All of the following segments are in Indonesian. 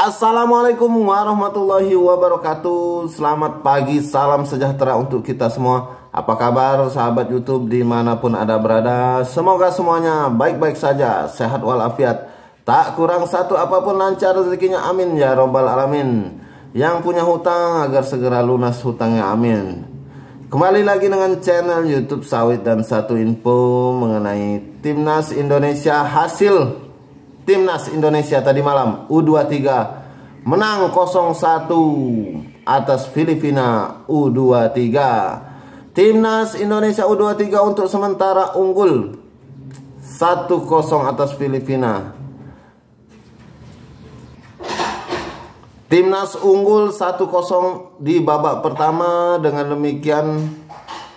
Assalamualaikum warahmatullahi wabarakatuh. Selamat pagi, salam sejahtera untuk kita semua. Apa kabar sahabat YouTube dimanapun Anda berada? Semoga semuanya baik-baik saja, sehat walafiat, tak kurang satu apapun, lancar rezekinya, amin ya robbal alamin. Yang punya hutang agar segera lunas hutangnya, amin. Kembali lagi dengan channel YouTube Sawit dan satu info mengenai Timnas Indonesia. Hasil Timnas Indonesia tadi malam U23 menang 0-1 atas Filipina U23. Timnas Indonesia U23 untuk sementara unggul 1-0 atas Filipina. Timnas unggul 1-0 di babak pertama. Dengan demikian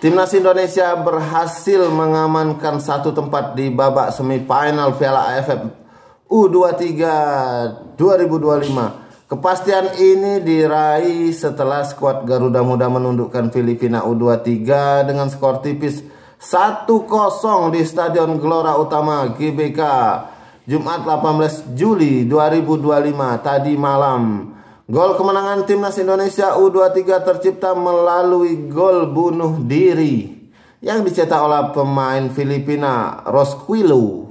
Timnas Indonesia berhasil mengamankan satu tempat di babak semifinal Piala AFF U23 2025. Kepastian ini diraih setelah skuad Garuda Muda menundukkan Filipina U23 dengan skor tipis 1-0 di Stadion Gelora Utama GBK Jumat 18 Juli 2025 tadi malam. Gol kemenangan Timnas Indonesia U23 tercipta melalui gol bunuh diri yang dicetak oleh pemain Filipina Rosquillo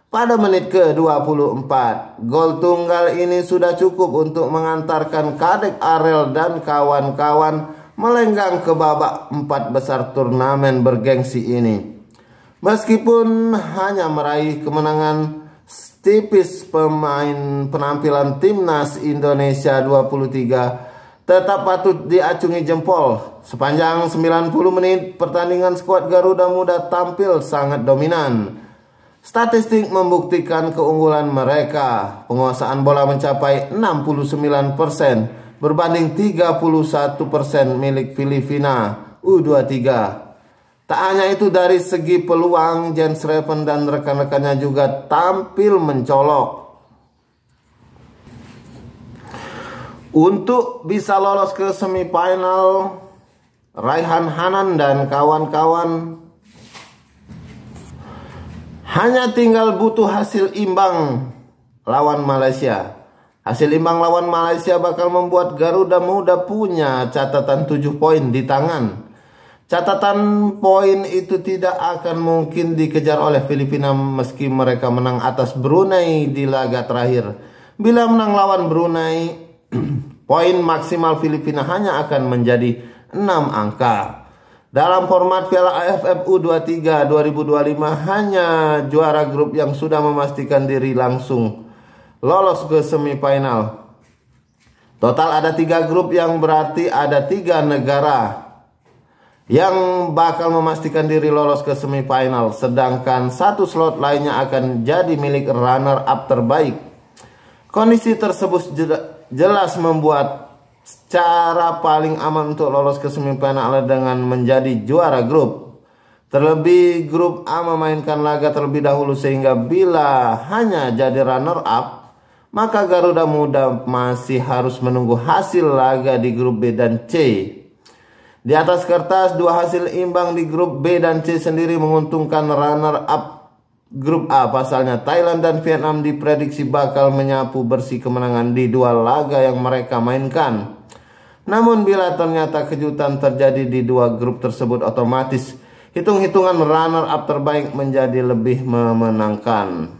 pada menit ke-24. Gol tunggal ini sudah cukup untuk mengantarkan Kadek Arel dan kawan-kawan melenggang ke babak 4 besar turnamen bergengsi ini. Meskipun hanya meraih kemenangan tipis, penampilan Timnas Indonesia 23 tetap patut diacungi jempol. Sepanjang 90 menit pertandingan, skuad Garuda Muda tampil sangat dominan. Statistik membuktikan keunggulan mereka. Penguasaan bola mencapai 69% berbanding 31% milik Filipina U23. Tak hanya itu, dari segi peluang, Jens Reven dan rekan-rekannya juga tampil mencolok. Untuk bisa lolos ke semifinal, Raihan Hanan dan kawan-kawan hanya tinggal butuh hasil imbang lawan Malaysia. Hasil imbang lawan Malaysia bakal membuat Garuda Muda punya catatan 7 poin di tangan. Catatan poin itu tidak akan mungkin dikejar oleh Filipina meski mereka menang atas Brunei di laga terakhir. Bila menang lawan Brunei, poin maksimal Filipina hanya akan menjadi 6 angka. Dalam format Piala AFF U23 2025, hanya juara grup yang sudah memastikan diri langsung lolos ke semifinal. Total ada 3 grup, yang berarti ada 3 negara yang bakal memastikan diri lolos ke semifinal, sedangkan 1 slot lainnya akan jadi milik runner-up terbaik. Kondisi tersebut jelas membuat cara paling aman untuk lolos ke semifinal dengan menjadi juara grup. Terlebih grup A memainkan laga terlebih dahulu, sehingga bila hanya jadi runner-up, maka Garuda Muda masih harus menunggu hasil laga di grup B dan C. Di atas kertas, 2 hasil imbang di grup B dan C sendiri menguntungkan runner-up grup A. Pasalnya Thailand dan Vietnam diprediksi bakal menyapu bersih kemenangan di 2 laga yang mereka mainkan. Namun bila ternyata kejutan terjadi di 2 grup tersebut, otomatis hitung-hitungan runner-up terbaik menjadi lebih memenangkan.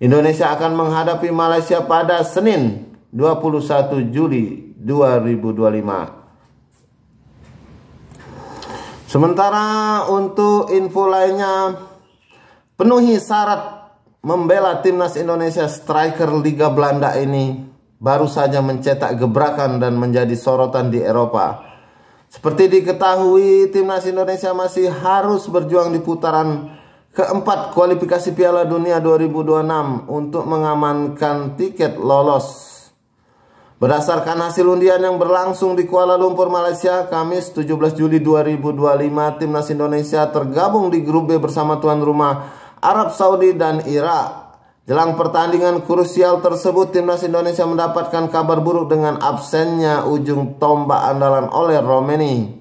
Indonesia akan menghadapi Malaysia pada Senin 21 Juli 2025. Sementara untuk info lainnya, penuhi syarat membela Timnas Indonesia, striker Liga Belanda ini baru saja mencetak gebrakan dan menjadi sorotan di Eropa. Seperti diketahui, Timnas Indonesia masih harus berjuang di putaran keempat kualifikasi Piala Dunia 2026 untuk mengamankan tiket lolos. Berdasarkan hasil undian yang berlangsung di Kuala Lumpur, Malaysia, Kamis 17 Juli 2025, Timnas Indonesia tergabung di grup B bersama tuan rumah Arab Saudi dan Irak. Jelang pertandingan krusial tersebut, Timnas Indonesia mendapatkan kabar buruk dengan absennya ujung tombak andalan Oleh Romeni.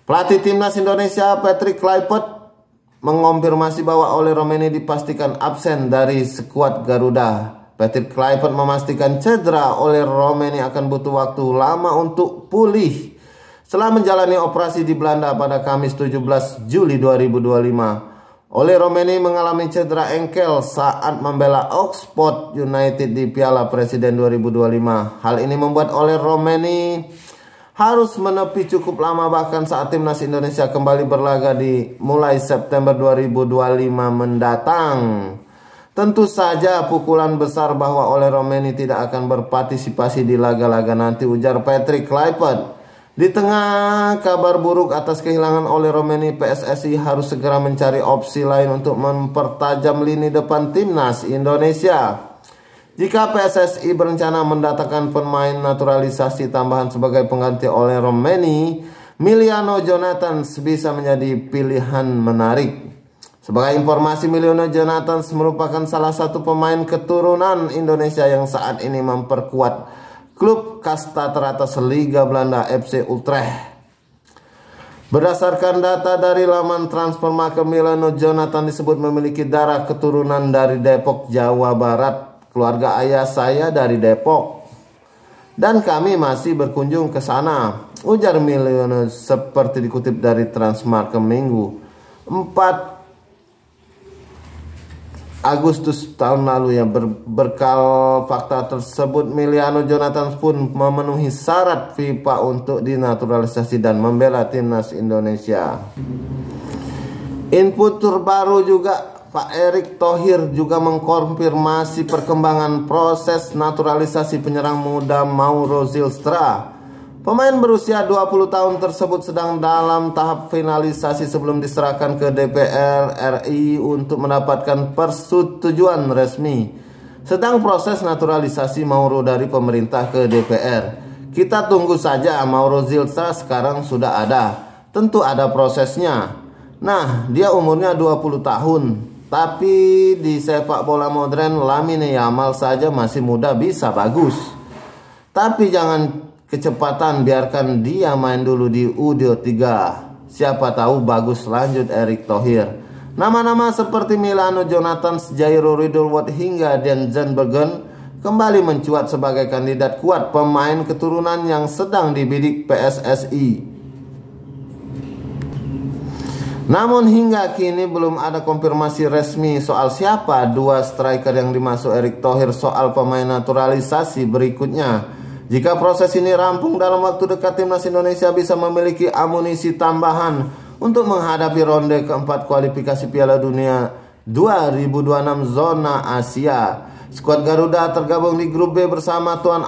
Pelatih Timnas Indonesia Patrick Kluivert mengonfirmasi bahwa Oleh Romeni dipastikan absen dari skuad Garuda Patrick Kluivert memastikan cedera oleh Romeni akan butuh waktu lama untuk pulih setelah menjalani operasi di Belanda pada Kamis 17 Juli 2025. Ole Romeni mengalami cedera engkel saat membela Oxford United di Piala Presiden 2025. Hal ini membuat Ole Romeni harus menepi cukup lama, bahkan saat timnas Indonesia kembali berlaga di mulai September 2025 mendatang. Tentu saja pukulan besar bahwa Ole Romeni tidak akan berpartisipasi di laga-laga nanti, ujar Patrick Kluivert. Di tengah kabar buruk atas kehilangan Ole Romeni, PSSI harus segera mencari opsi lain untuk mempertajam lini depan timnas Indonesia. Jika PSSI berencana mendatangkan pemain naturalisasi tambahan sebagai pengganti Ole Romeni, Miliano Jonathans bisa menjadi pilihan menarik. Sebagai informasi, Miliano Jonathans merupakan salah satu pemain keturunan Indonesia yang saat ini memperkuat klub kasta teratas Liga Belanda FC Utrecht. Berdasarkan data dari laman Transfermarkt, Miliano Jonathans disebut memiliki darah keturunan dari Depok, Jawa Barat. Keluarga ayah saya dari Depok dan kami masih berkunjung ke sana, ujar Miliano seperti dikutip dari Transmarkt Minggu 4 Agustus tahun lalu. Ya, berbekal fakta tersebut, Miliano Jonathans pun memenuhi syarat FIFA untuk dinaturalisasi dan membela timnas Indonesia. Input terbaru juga, Pak Erick Thohir juga mengkonfirmasi perkembangan proses naturalisasi penyerang muda Mauro Zylstra. Pemain berusia 20 tahun tersebut sedang dalam tahap finalisasi sebelum diserahkan ke DPR RI untuk mendapatkan persetujuan resmi. Sedang proses naturalisasi Mauro dari pemerintah ke DPR. Kita tunggu saja. Mauro Zylstra sekarang sudah ada. Tentu ada prosesnya. Nah, dia umurnya 20 tahun. Tapi di sepak bola modern, Lamine Yamal saja masih muda bisa bagus. Tapi jangan kecepatan, biarkan dia main dulu di U23. Siapa tahu bagus, lanjut Erick Thohir. Nama-nama seperti Miliano Jonathans, Jairo Riddlewood hingga Denzel Bergen kembali mencuat sebagai kandidat kuat pemain keturunan yang sedang dibidik PSSI. Namun hingga kini belum ada konfirmasi resmi soal siapa dua striker yang dimaksud Erick Thohir soal pemain naturalisasi berikutnya. Jika proses ini rampung dalam waktu dekat, timnas Indonesia bisa memiliki amunisi tambahan untuk menghadapi ronde keempat kualifikasi Piala Dunia 2026 zona Asia. Skuad Garuda tergabung di grup B bersama tuan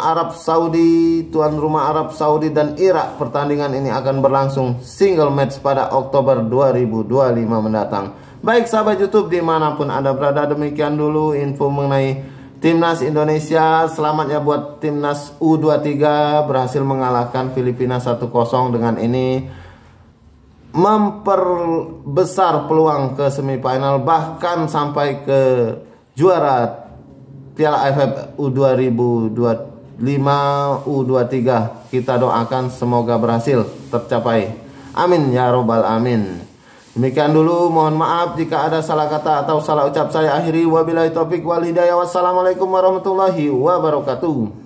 rumah Arab Saudi dan Irak. Pertandingan ini akan berlangsung single match pada Oktober 2025 mendatang. Baik sahabat YouTube dimanapun Anda berada, demikian dulu info mengenai timnas Indonesia. Selamat ya buat timnas U23 berhasil mengalahkan Filipina 1-0. Dengan ini memperbesar peluang ke semifinal, bahkan sampai ke juara Piala AFF U2025 U23. Kita doakan semoga berhasil tercapai. Amin ya robbal amin. Demikian dulu, mohon maaf jika ada salah kata atau salah ucap. Saya akhiri, wabillahi taufik wal hidayah. Wassalamualaikum warahmatullahi wabarakatuh.